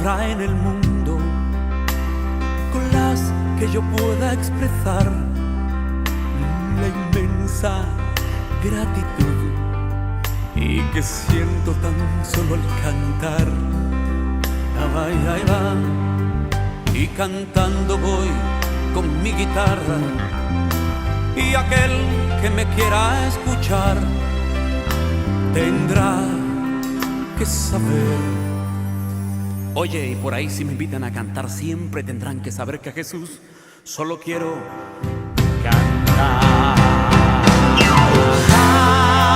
habrá en el mundo con las que yo pueda expresar la inmensa gratitud y que siento tan solo al cantar. Ahí va, y cantando voy con mi guitarra, y aquel que me quiera escuchar tendrá que saber. Oye, y por ahí si me invitan a cantar siempre tendrán que saber que a Jesús solo quiero cantar.